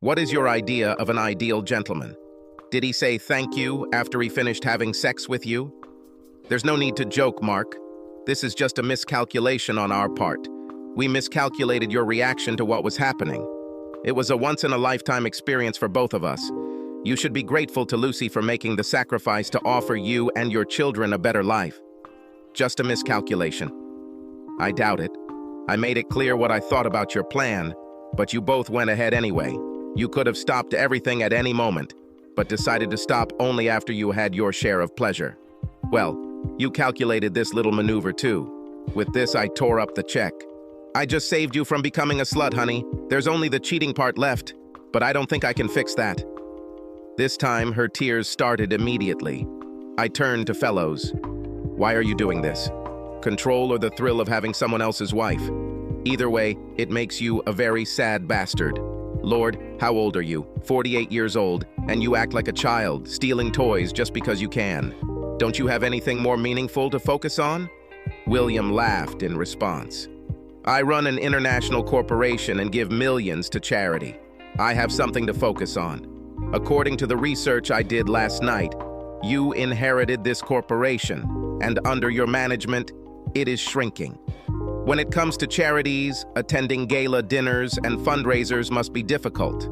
What is your idea of an ideal gentleman? Did he say thank you after he finished having sex with you? There's no need to joke, Mark. This is just a miscalculation on our part. We miscalculated your reaction to what was happening. It was a once-in-a-lifetime experience for both of us. You should be grateful to Lucy for making the sacrifice to offer you and your children a better life. Just a miscalculation. I doubt it. I made it clear what I thought about your plan, but you both went ahead anyway. You could have stopped everything at any moment, but decided to stop only after you had your share of pleasure. Well, you calculated this little maneuver too. With this, I tore up the check. I just saved you from becoming a slut, honey. There's only the cheating part left, but I don't think I can fix that. This time, her tears started immediately. I turned to Fellows. Why are you doing this? Control or the thrill of having someone else's wife? Either way, it makes you a very sad bastard. Lord, how old are you? 48 years old, and you act like a child, stealing toys just because you can. Don't you have anything more meaningful to focus on? William laughed in response. I run an international corporation and give millions to charity. I have something to focus on. According to the research I did last night, you inherited this corporation, and under your management, it is shrinking. When it comes to charities, attending gala dinners and fundraisers must be difficult.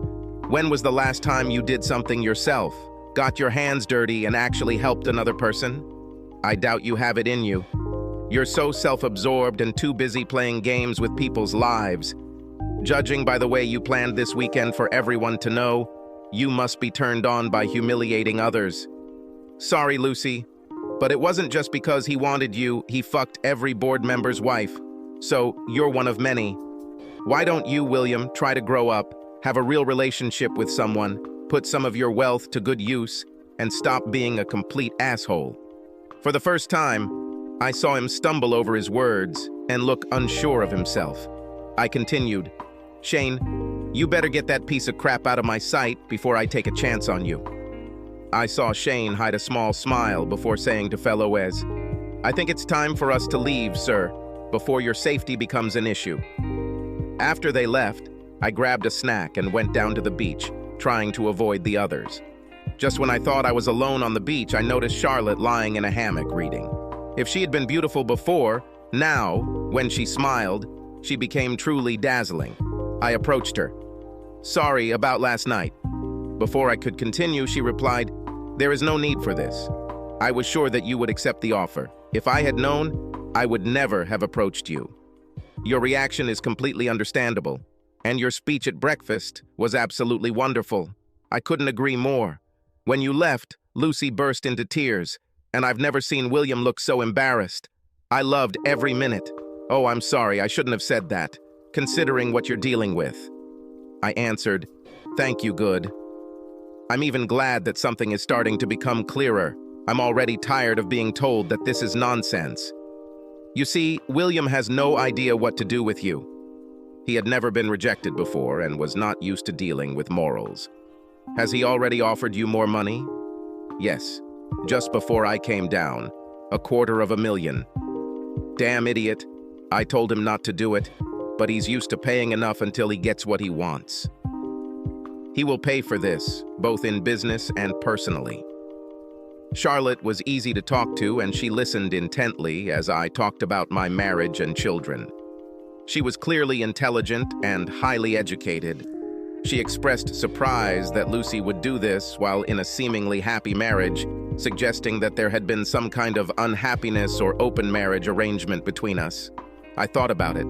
When was the last time you did something yourself, got your hands dirty and actually helped another person? I doubt you have it in you. You're so self-absorbed and too busy playing games with people's lives. Judging by the way you planned this weekend for everyone to know, you must be turned on by humiliating others. Sorry, Lucy, but it wasn't just because he wanted you, he fucked every board member's wife. So, you're one of many. Why don't you, William, try to grow up, have a real relationship with someone, put some of your wealth to good use, and stop being a complete asshole? For the first time, I saw him stumble over his words and look unsure of himself. I continued, Shane, you better get that piece of crap out of my sight before I take a chance on you. I saw Shane hide a small smile before saying to Fellow Ez, I think it's time for us to leave, sir, before your safety becomes an issue. After they left, I grabbed a snack and went down to the beach, trying to avoid the others. Just when I thought I was alone on the beach, I noticed Charlotte lying in a hammock reading. If she had been beautiful before, now, when she smiled, she became truly dazzling. I approached her. Sorry about last night. Before I could continue, she replied, There is no need for this. I was sure that you would accept the offer. If I had known, I would never have approached you. Your reaction is completely understandable, and your speech at breakfast was absolutely wonderful. I couldn't agree more. When you left, Lucy burst into tears, and I've never seen William look so embarrassed. I loved every minute. Oh, I'm sorry, I shouldn't have said that, considering what you're dealing with. I answered, Thank you, good. I'm even glad that something is starting to become clearer. I'm already tired of being told that this is nonsense. You see, William has no idea what to do with you. He had never been rejected before and was not used to dealing with morals. Has he already offered you more money? Yes, just before I came down, $250,000. Damn idiot. I told him not to do it, but he's used to paying enough until he gets what he wants. He will pay for this, both in business and personally. Charlotte was easy to talk to, and she listened intently as I talked about my marriage and children. She was clearly intelligent and highly educated. She expressed surprise that Lucy would do this while in a seemingly happy marriage, suggesting that there had been some kind of unhappiness or open marriage arrangement between us. I thought about it.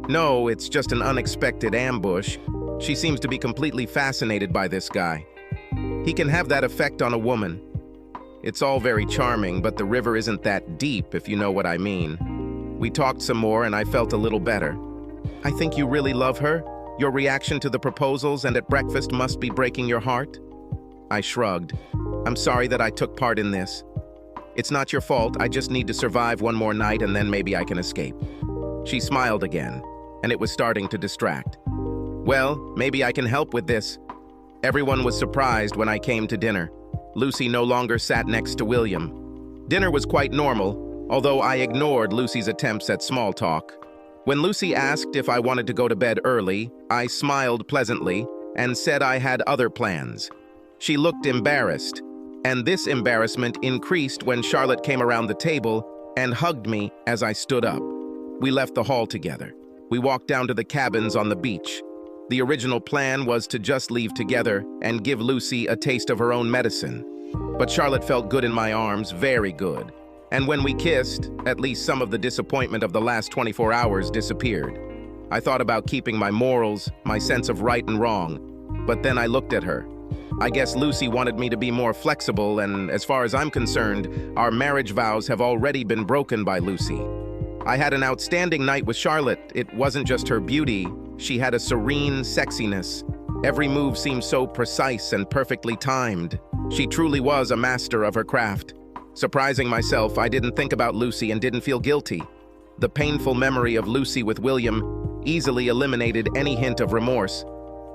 No, it's just an unexpected ambush. She seems to be completely fascinated by this guy. He can have that effect on a woman. It's all very charming, but the river isn't that deep, if you know what I mean. We talked some more, and I felt a little better. I think you really love her. Your reaction to the proposals and at breakfast must be breaking your heart. I shrugged. I'm sorry that I took part in this. It's not your fault. I just need to survive one more night, and then maybe I can escape. She smiled again, and it was starting to distract. Well, maybe I can help with this. Everyone was surprised when I came to dinner. Lucy no longer sat next to William. Dinner was quite normal, although I ignored Lucy's attempts at small talk. When Lucy asked if I wanted to go to bed early, I smiled pleasantly and said I had other plans. She looked embarrassed, and this embarrassment increased when Charlotte came around the table and hugged me as I stood up. We left the hall together. We walked down to the cabins on the beach. The original plan was to just leave together and give Lucy a taste of her own medicine. But Charlotte felt good in my arms, very good. And when we kissed, at least some of the disappointment of the last 24 hours disappeared. I thought about keeping my morals, my sense of right and wrong, but then I looked at her. I guess Lucy wanted me to be more flexible, and as far as I'm concerned, our marriage vows have already been broken by Lucy. I had an outstanding night with Charlotte. It wasn't just her beauty. She had a serene sexiness. Every move seemed so precise and perfectly timed. She truly was a master of her craft. Surprising myself, I didn't think about Lucy and didn't feel guilty. The painful memory of Lucy with William easily eliminated any hint of remorse.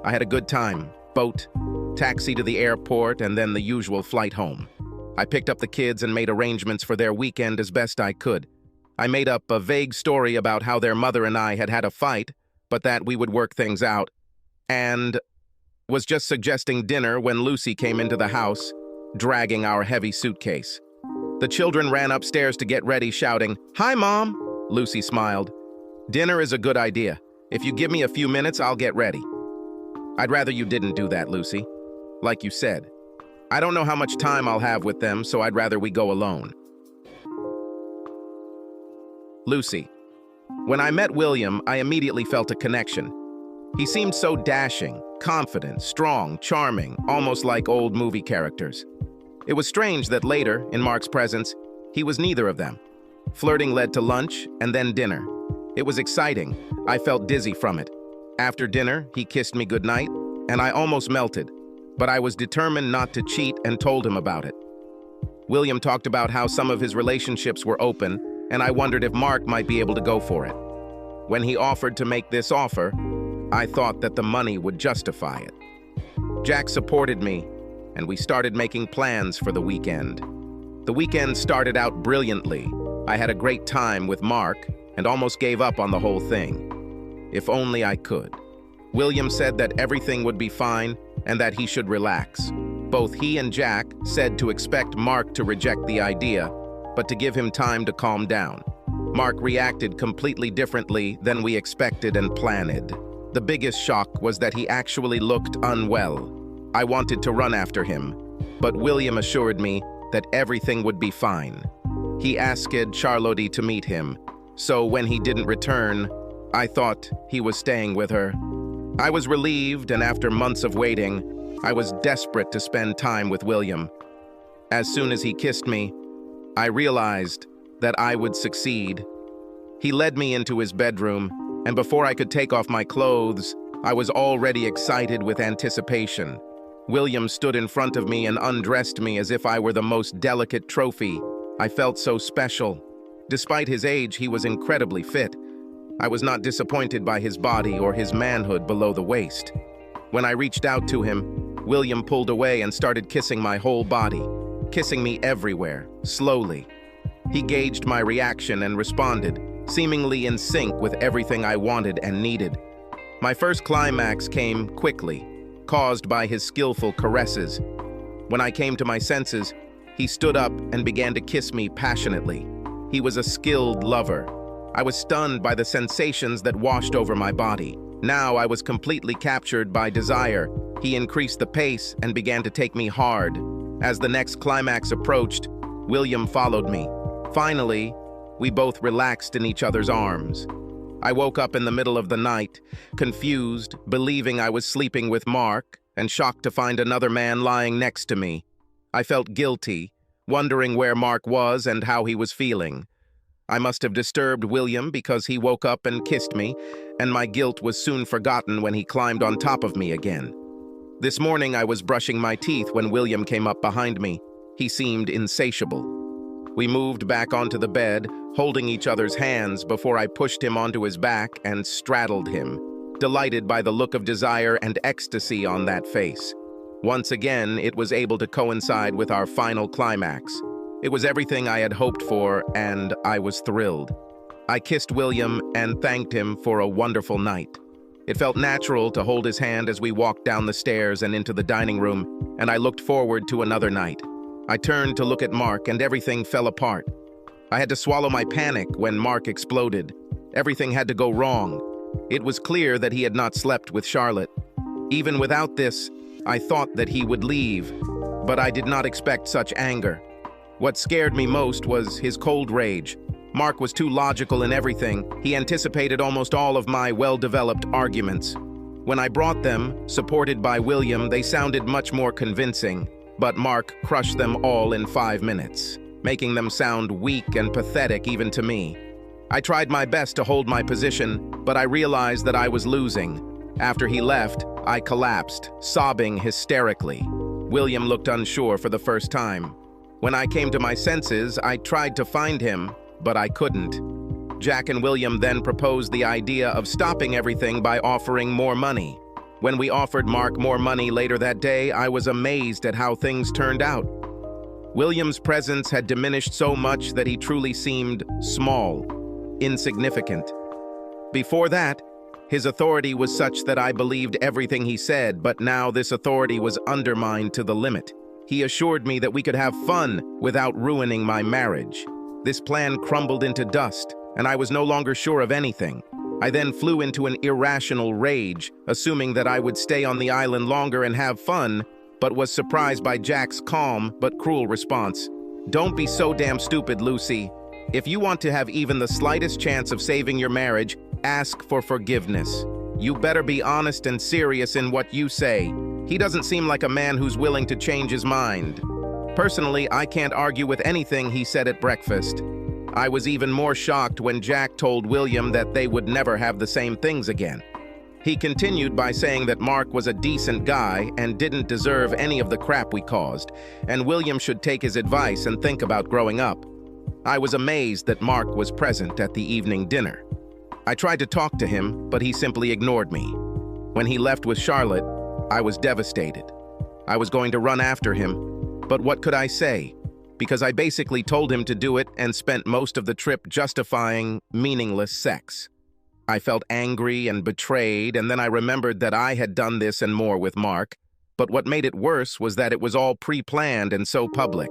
I had a good time. Boat, taxi to the airport, and then the usual flight home. I picked up the kids and made arrangements for their weekend as best I could. I made up a vague story about how their mother and I had had a fight, but that we would work things out, and was just suggesting dinner when Lucy came into the house, dragging our heavy suitcase. The children ran upstairs to get ready, shouting, "Hi, Mom!" Lucy smiled. "Dinner is a good idea. If you give me a few minutes, I'll get ready." "I'd rather you didn't do that, Lucy. Like you said, I don't know how much time I'll have with them, so I'd rather we go alone." Lucy. When I met William, I immediately felt a connection. He seemed so dashing, confident, strong, charming, almost like old movie characters. It was strange that later, in Mark's presence, he was neither of them. Flirting led to lunch and then dinner. It was exciting. I felt dizzy from it. After dinner, he kissed me goodnight, and I almost melted, but I was determined not to cheat and told him about it. William talked about how some of his relationships were open, and I wondered if Mark might be able to go for it. When he offered to make this offer, I thought that the money would justify it. Jack supported me, and we started making plans for the weekend. The weekend started out brilliantly. I had a great time with Mark and almost gave up on the whole thing. If only I could. William said that everything would be fine and that he should relax. Both he and Jack said to expect Mark to reject the idea, but to give him time to calm down. Mark reacted completely differently than we expected and planned. The biggest shock was that he actually looked unwell. I wanted to run after him, but William assured me that everything would be fine. He asked Charlotte to meet him, so when he didn't return, I thought he was staying with her. I was relieved, and after months of waiting, I was desperate to spend time with William. As soon as he kissed me, I realized that I would succeed. He led me into his bedroom, and before I could take off my clothes, I was already excited with anticipation. William stood in front of me and undressed me as if I were the most delicate trophy. I felt so special. Despite his age, he was incredibly fit. I was not disappointed by his body or his manhood below the waist. When I reached out to him, William pulled away and started kissing my whole body, kissing me everywhere, slowly. He gauged my reaction and responded, seemingly in sync with everything I wanted and needed. My first climax came quickly, caused by his skillful caresses. When I came to my senses, he stood up and began to kiss me passionately. He was a skilled lover. I was stunned by the sensations that washed over my body. Now I was completely captured by desire. He increased the pace and began to take me hard. As the next climax approached, William followed me. Finally, we both relaxed in each other's arms. I woke up in the middle of the night, confused, believing I was sleeping with Mark, and shocked to find another man lying next to me. I felt guilty, wondering where Mark was and how he was feeling. I must have disturbed William because he woke up and kissed me, and my guilt was soon forgotten when he climbed on top of me again. This morning I was brushing my teeth when William came up behind me. He seemed insatiable. We moved back onto the bed, holding each other's hands before I pushed him onto his back and straddled him, delighted by the look of desire and ecstasy on that face. Once again, it was able to coincide with our final climax. It was everything I had hoped for, and I was thrilled. I kissed William and thanked him for a wonderful night. It felt natural to hold his hand as we walked down the stairs and into the dining room, and I looked forward to another night. I turned to look at Mark, and everything fell apart. I had to swallow my panic when Mark exploded. Everything had to go wrong. It was clear that he had not slept with Charlotte. Even without this, I thought that he would leave, but I did not expect such anger. What scared me most was his cold rage. Mark was too logical in everything. He anticipated almost all of my well-developed arguments. When I brought them, supported by William, they sounded much more convincing, but Mark crushed them all in 5 minutes, making them sound weak and pathetic even to me. I tried my best to hold my position, but I realized that I was losing. After he left, I collapsed, sobbing hysterically. William looked unsure for the first time. When I came to my senses, I tried to find him, but I couldn't. Jack and William then proposed the idea of stopping everything by offering more money. When we offered Mark more money later that day, I was amazed at how things turned out. William's presence had diminished so much that he truly seemed small, insignificant. Before that, his authority was such that I believed everything he said, but now this authority was undermined to the limit. He assured me that we could have fun without ruining my marriage. This plan crumbled into dust, and I was no longer sure of anything. I then flew into an irrational rage, assuming that I would stay on the island longer and have fun, but was surprised by Jack's calm but cruel response. "Don't be so damn stupid, Lucy. If you want to have even the slightest chance of saving your marriage, ask for forgiveness. You better be honest and serious in what you say. He doesn't seem like a man who's willing to change his mind." Personally, I can't argue with anything he said at breakfast. I was even more shocked when Jack told William that they would never have the same things again. He continued by saying that Mark was a decent guy and didn't deserve any of the crap we caused, and William should take his advice and think about growing up. I was amazed that Mark was present at the evening dinner. I tried to talk to him, but he simply ignored me. When he left with Charlotte, I was devastated. I was going to run after him, but what could I say? Because I basically told him to do it and spent most of the trip justifying meaningless sex. I felt angry and betrayed, and then I remembered that I had done this and more with Mark, but what made it worse was that it was all pre-planned and so public.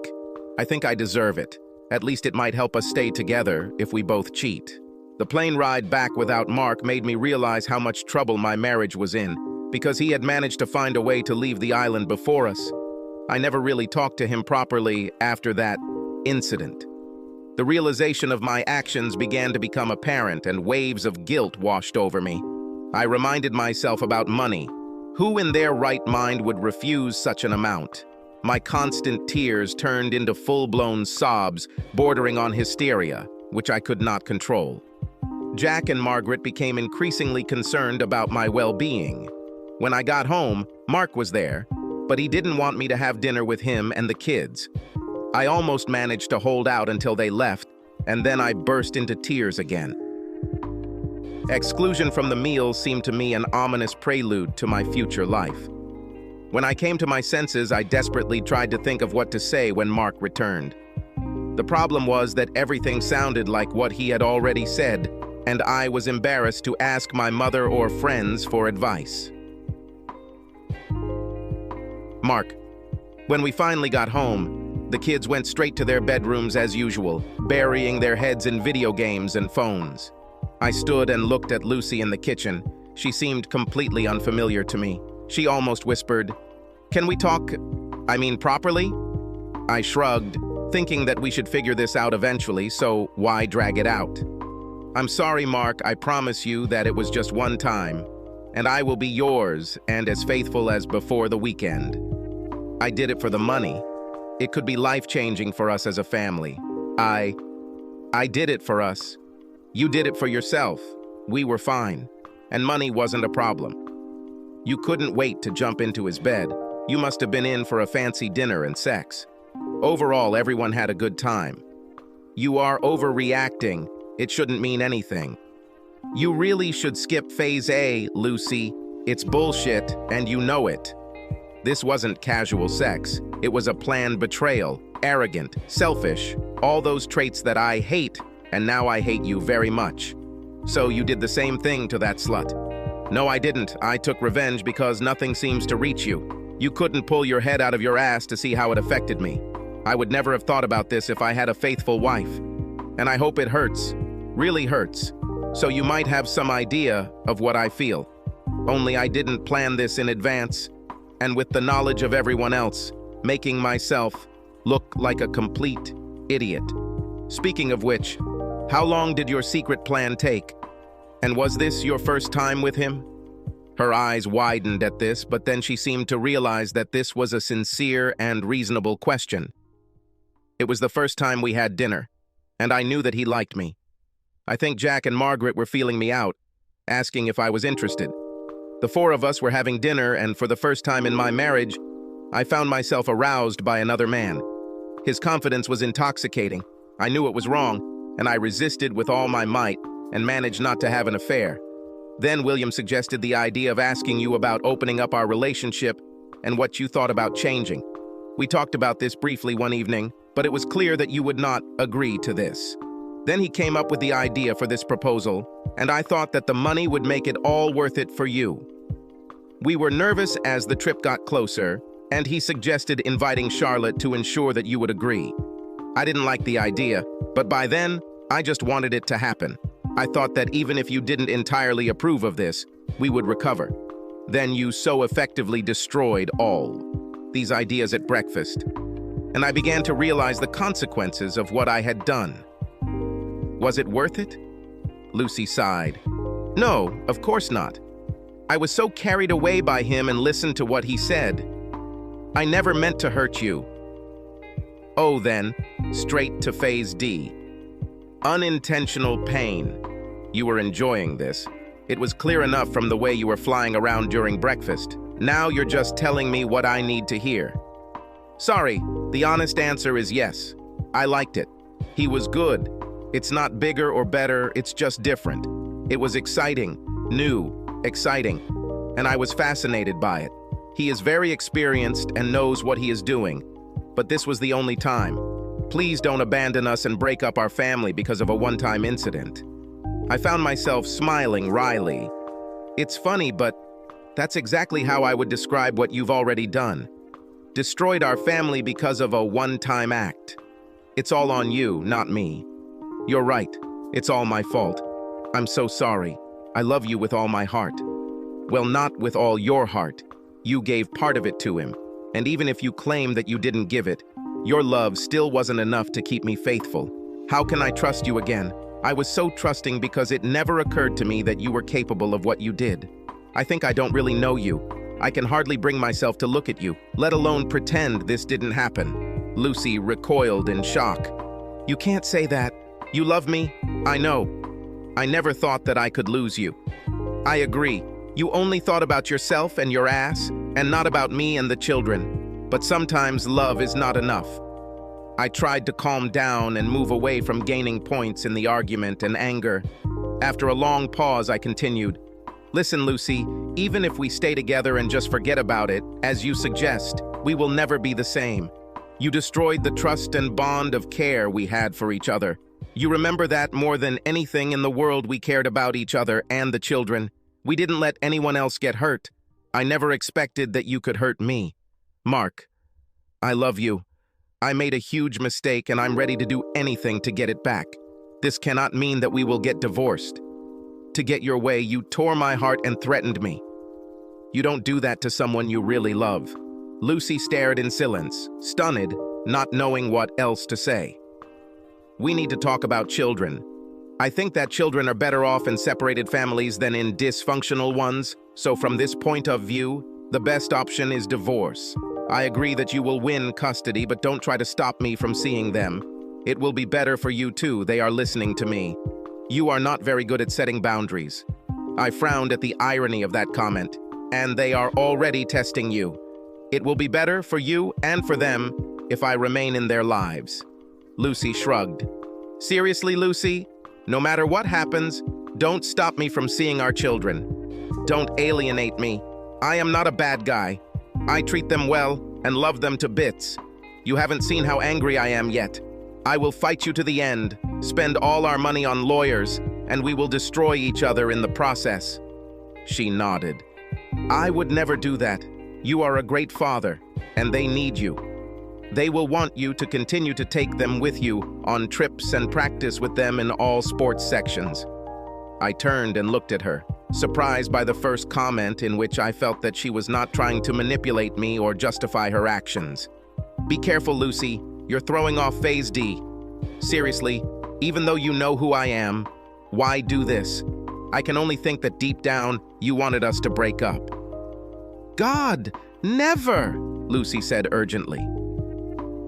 I think I deserve it. At least it might help us stay together if we both cheat. The plane ride back without Mark made me realize how much trouble my marriage was in, because he had managed to find a way to leave the island before us. I never really talked to him properly after that incident. The realization of my actions began to become apparent, and waves of guilt washed over me. I reminded myself about money. Who in their right mind would refuse such an amount? My constant tears turned into full-blown sobs, bordering on hysteria, which I could not control. Jack and Margaret became increasingly concerned about my well-being. When I got home, Mark was there, but he didn't want me to have dinner with him and the kids. I almost managed to hold out until they left, and then I burst into tears again. Exclusion from the meals seemed to me an ominous prelude to my future life. When I came to my senses, I desperately tried to think of what to say when Mark returned. The problem was that everything sounded like what he had already said, and I was embarrassed to ask my mother or friends for advice. Mark. When we finally got home, the kids went straight to their bedrooms as usual, burying their heads in video games and phones. I stood and looked at Lucy in the kitchen. She seemed completely unfamiliar to me. She almost whispered, "Can we talk, properly?" I shrugged, thinking that we should figure this out eventually, so why drag it out? "I'm sorry, Mark. I promise you that it was just one time, and I will be yours and as faithful as before the weekend. I did it for the money. It could be life-changing for us as a family. I did it for us. You did it for yourself. We were fine, and money wasn't a problem. You couldn't wait to jump into his bed. You must have been in for a fancy dinner and sex. Overall, everyone had a good time. You are overreacting. It shouldn't mean anything. You really should skip phase A, Lucy. It's bullshit, and you know it. This wasn't casual sex. It was a planned betrayal, arrogant, selfish, all those traits that I hate, and now I hate you very much. So you did the same thing to that slut. No, I didn't. I took revenge because nothing seems to reach you. You couldn't pull your head out of your ass to see how it affected me. I would never have thought about this if I had a faithful wife. And I hope it hurts. Really hurts. So you might have some idea of what I feel. Only I didn't plan this in advance, and with the knowledge of everyone else, making myself look like a complete idiot. Speaking of which, how long did your secret plan take? And was this your first time with him? Her eyes widened at this, but then she seemed to realize that this was a sincere and reasonable question. It was the first time we had dinner, and I knew that he liked me. I think Jack and Margaret were feeling me out, asking if I was interested. The four of us were having dinner, and for the first time in my marriage, I found myself aroused by another man. His confidence was intoxicating. I knew it was wrong, and I resisted with all my might and managed not to have an affair. Then William suggested the idea of asking you about opening up our relationship and what you thought about changing. We talked about this briefly one evening, but it was clear that you would not agree to this. Then he came up with the idea for this proposal, and I thought that the money would make it all worth it for you. We were nervous as the trip got closer, and he suggested inviting Charlotte to ensure that you would agree. I didn't like the idea, but by then, I just wanted it to happen. I thought that even if you didn't entirely approve of this, we would recover. Then you so effectively destroyed all these ideas at breakfast, and I began to realize the consequences of what I had done. Was it worth it? Lucy sighed. No, of course not. I was so carried away by him and listened to what he said. I never meant to hurt you. Oh, then, straight to phase D. Unintentional pain. You were enjoying this. It was clear enough from the way you were flying around during breakfast. Now you're just telling me what I need to hear. Sorry, the honest answer is yes. I liked it. He was good. It's not bigger or better, it's just different. It was exciting, new, exciting, and I was fascinated by it. He is very experienced and knows what he is doing, but this was the only time. Please don't abandon us and break up our family because of a one-time incident. I found myself smiling wryly. It's funny, but that's exactly how I would describe what you've already done. Destroyed our family because of a one-time act. It's all on you, not me. You're right. It's all my fault. I'm so sorry. I love you with all my heart. Well, not with all your heart. You gave part of it to him. And even if you claim that you didn't give it, your love still wasn't enough to keep me faithful. How can I trust you again? I was so trusting because it never occurred to me that you were capable of what you did. I think I don't really know you. I can hardly bring myself to look at you, let alone pretend this didn't happen. Lucy recoiled in shock. You can't say that. You love me? I know. I never thought that I could lose you. I agree. You only thought about yourself and your ass, and not about me and the children. But sometimes love is not enough. I tried to calm down and move away from gaining points in the argument and anger. After a long pause, I continued. Listen, Lucy, even if we stay together and just forget about it, as you suggest, we will never be the same. You destroyed the trust and bond of care we had for each other. You remember that more than anything in the world we cared about each other and the children. We didn't let anyone else get hurt. I never expected that you could hurt me. Mark, I love you. I made a huge mistake and I'm ready to do anything to get it back. This cannot mean that we will get divorced. To get your way, you tore my heart and threatened me. You don't do that to someone you really love. Lucy stared in silence, stunned, not knowing what else to say. We need to talk about children. I think that children are better off in separated families than in dysfunctional ones, so from this point of view, the best option is divorce. I agree that you will win custody, but don't try to stop me from seeing them. It will be better for you too, they are listening to me. You are not very good at setting boundaries. I frowned at the irony of that comment, and they are already testing you. It will be better for you and for them if I remain in their lives. Lucy shrugged. Seriously, Lucy? No matter what happens, don't stop me from seeing our children. Don't alienate me. I am not a bad guy. I treat them well and love them to bits. You haven't seen how angry I am yet. I will fight you to the end, spend all our money on lawyers, and we will destroy each other in the process. She nodded. I would never do that. You are a great father, and they need you. They will want you to continue to take them with you on trips and practice with them in all sports sections. I turned and looked at her, surprised by the first comment in which I felt that she was not trying to manipulate me or justify her actions. Be careful, Lucy. You're throwing off Phase D. Seriously, even though you know who I am, why do this? I can only think that deep down, you wanted us to break up. God, never, Lucy said urgently.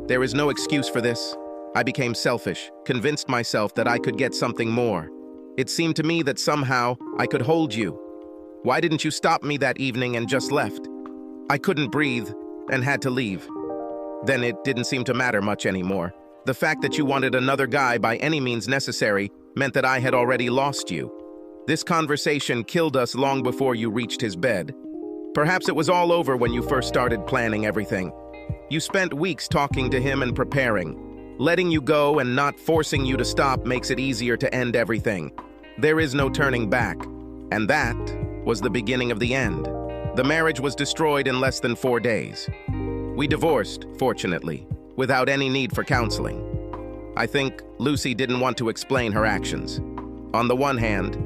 There is no excuse for this. I became selfish, convinced myself that I could get something more. It seemed to me that somehow I could hold you. Why didn't you stop me that evening and just left? I couldn't breathe and had to leave. Then it didn't seem to matter much anymore. The fact that you wanted another guy by any means necessary meant that I had already lost you. This conversation killed us long before you reached his bed. Perhaps it was all over when you first started planning everything. You spent weeks talking to him and preparing. Letting you go and not forcing you to stop makes it easier to end everything. There is no turning back. And that was the beginning of the end. The marriage was destroyed in less than 4 days. We divorced, fortunately, without any need for counseling. I think Lucy didn't want to explain her actions. On the one hand,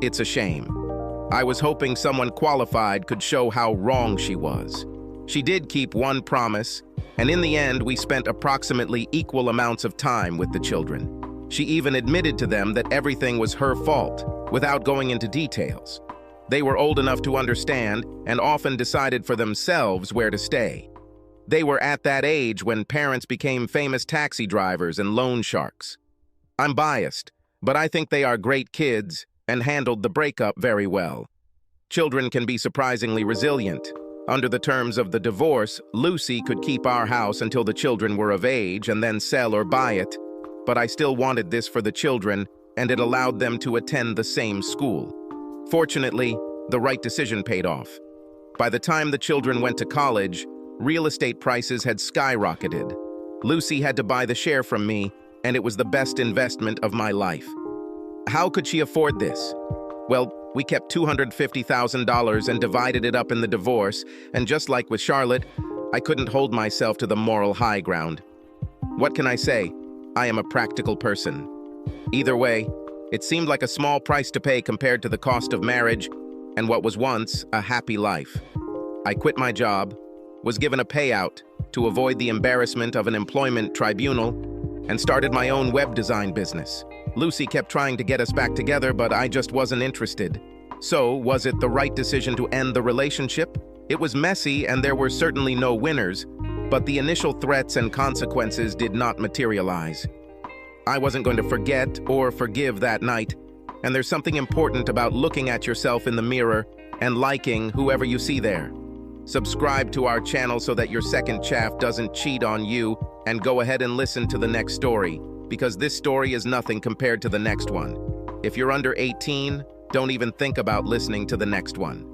it's a shame. I was hoping someone qualified could show how wrong she was. She did keep one promise, and in the end, we spent approximately equal amounts of time with the children. She even admitted to them that everything was her fault, without going into details. They were old enough to understand and often decided for themselves where to stay. They were at that age when parents became famous taxi drivers and loan sharks. I'm biased, but I think they are great kids and handled the breakup very well. Children can be surprisingly resilient. Under the terms of the divorce, Lucy could keep our house until the children were of age and then sell or buy it, but I still wanted this for the children, and it allowed them to attend the same school. Fortunately, the right decision paid off. By the time the children went to college, real estate prices had skyrocketed. Lucy had to buy the share from me, and it was the best investment of my life. How could she afford this? Well, we kept $250,000 and divided it up in the divorce, and just like with Charlotte, I couldn't hold myself to the moral high ground. What can I say? I am a practical person. Either way, it seemed like a small price to pay compared to the cost of marriage and what was once a happy life. I quit my job, was given a payout to avoid the embarrassment of an employment tribunal, and started my own web design business. Lucy kept trying to get us back together, but I just wasn't interested. So, was it the right decision to end the relationship? It was messy and there were certainly no winners, but the initial threats and consequences did not materialize. I wasn't going to forget or forgive that night, and there's something important about looking at yourself in the mirror and liking whoever you see there. Subscribe to our channel so that your second chaff doesn't cheat on you, and go ahead and listen to the next story, because this story is nothing compared to the next one. If you're under 18, don't even think about listening to the next one.